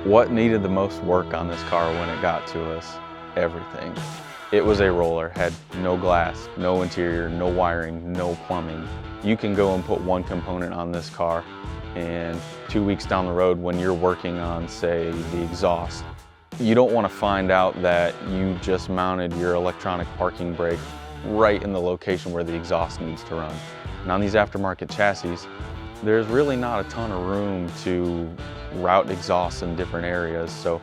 What needed the most work on this car when it got to us? Everything. It was a roller, had no glass, no interior, no wiring, no plumbing. You can go and put one component on this car, and 2 weeks down the road when you're working on, say, the exhaust, you don't want to find out that you just mounted your electronic parking brake right in the location where the exhaust needs to run. And on these aftermarket chassis, there's really not a ton of room to route exhausts in different areas. So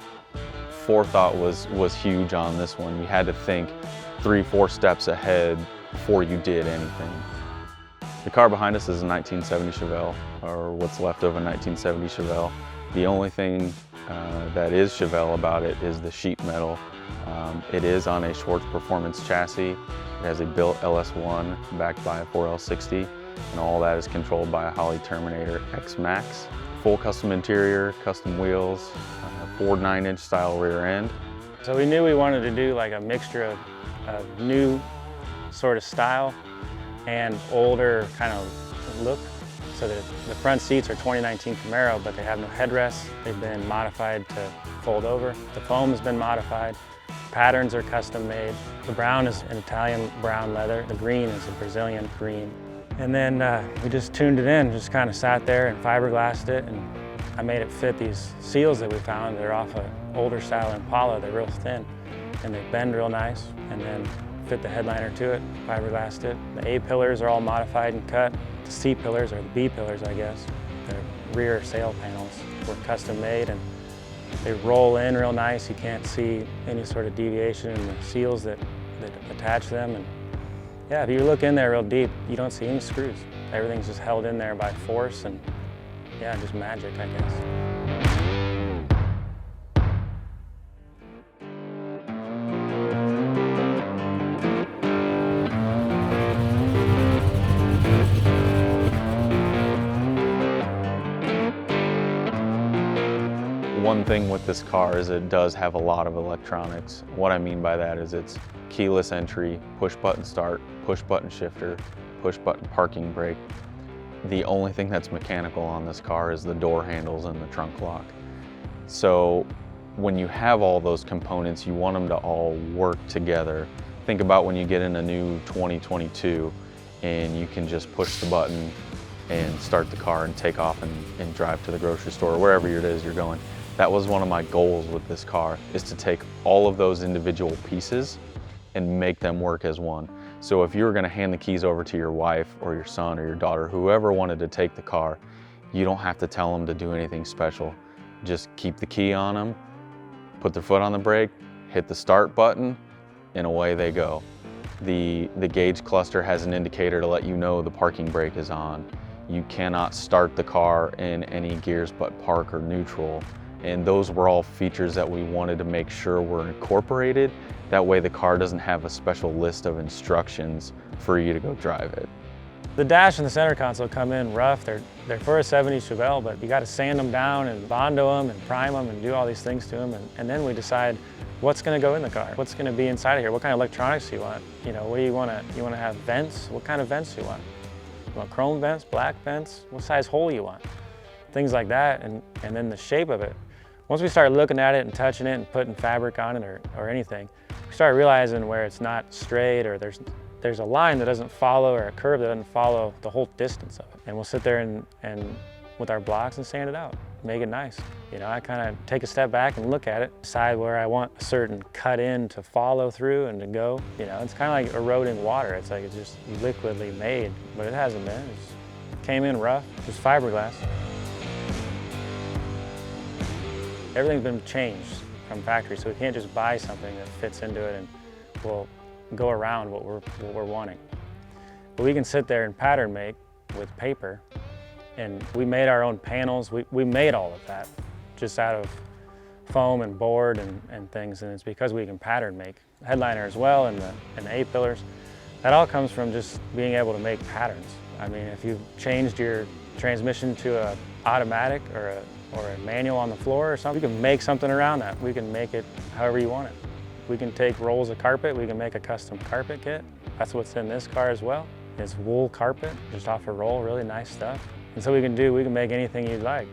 forethought was huge on this one. You had to think 3-4 steps ahead before you did anything. The car behind us is a 1970 Chevelle, or what's left of a 1970 Chevelle. The only thing that is Chevelle about it is the sheet metal. It is on a Schwartz Performance chassis. It has a built LS1 backed by a 4L60, and all that is controlled by a Holley Terminator X Max. Full custom interior, custom wheels, Ford 9-inch style rear end. So we knew we wanted to do like a mixture of new sort of style and older kind of look. So the front seats are 2019 Camaro, but they have no headrests. They've been modified to fold over. The foam has been modified. Patterns are custom made. The brown is an Italian brown leather. The green is a Brazilian green. And then we just tuned it in, just kind of sat there and fiberglassed it, and I made it fit these seals that we found. They're off an older style Impala. They're real thin, and they bend real nice, and then fit the headliner to it, fiberglassed it. The A pillars are all modified and cut. The C pillars, or the B pillars, I guess, the rear sail panels were custom made, and they roll in real nice. You can't see any sort of deviation in the seals that attach them. And yeah, if you look in there real deep, you don't see any screws. Everything's just held in there by force, and yeah, just magic, I guess. One thing with this car is it does have a lot of electronics. What I mean by that is it's keyless entry, push button start, push button shifter, push button parking brake. The only thing that's mechanical on this car is the door handles and the trunk lock. So when you have all those components, you want them to all work together. Think about when you get in a new 2022 and you can just push the button and start the car and take off and drive to the grocery store or wherever it is you're going. That was one of my goals with this car, is to take all of those individual pieces and make them work as one. So if you were gonna hand the keys over to your wife or your son or your daughter, whoever wanted to take the car, you don't have to tell them to do anything special. Just keep the key on them, put their foot on the brake, hit the start button, and away they go. The gauge cluster has an indicator to let you know the parking brake is on. You cannot start the car in any gears but park or neutral. And those were all features that we wanted to make sure were incorporated. That way the car doesn't have a special list of instructions for you to go drive it. The dash and the center console come in rough. They're for a 70 Chevelle, but you got to sand them down and Bondo them and prime them and do all these things to them. And then we decide what's going to go in the car. What's going to be inside of here? What kind of electronics do you want? You know, what do you want to? You want to have vents? What kind of vents do you want? You want chrome vents, black vents? What size hole you want? Things like that, and then the shape of it. Once we started looking at it and touching it and putting fabric on it or anything, we started realizing where it's not straight, or there's a line that doesn't follow, or a curve that doesn't follow the whole distance of it. And we'll sit there and with our blocks and sand it out, make it nice. You know, I kind of take a step back and look at it, decide where I want a certain cut in to follow through and to go. You know, it's kind of like eroding water. It's like it's just liquidly made, but it hasn't been. It just came in rough, just fiberglass. Everything's been changed from factory, so we can't just buy something that fits into it and will go around what we're wanting. But we can sit there and pattern make with paper, and we made our own panels. We made all of that just out of foam and board and things, and it's because we can pattern make. Headliner as well, and the A pillars. That all comes from just being able to make patterns. I mean, if you've changed your transmission to a automatic or a manual on the floor or something, you can make something around that. We can make it however you want it. We can take rolls of carpet, we can make a custom carpet kit. That's what's in this car as well. It's wool carpet, just off a roll, really nice stuff. And so we can make anything you'd like.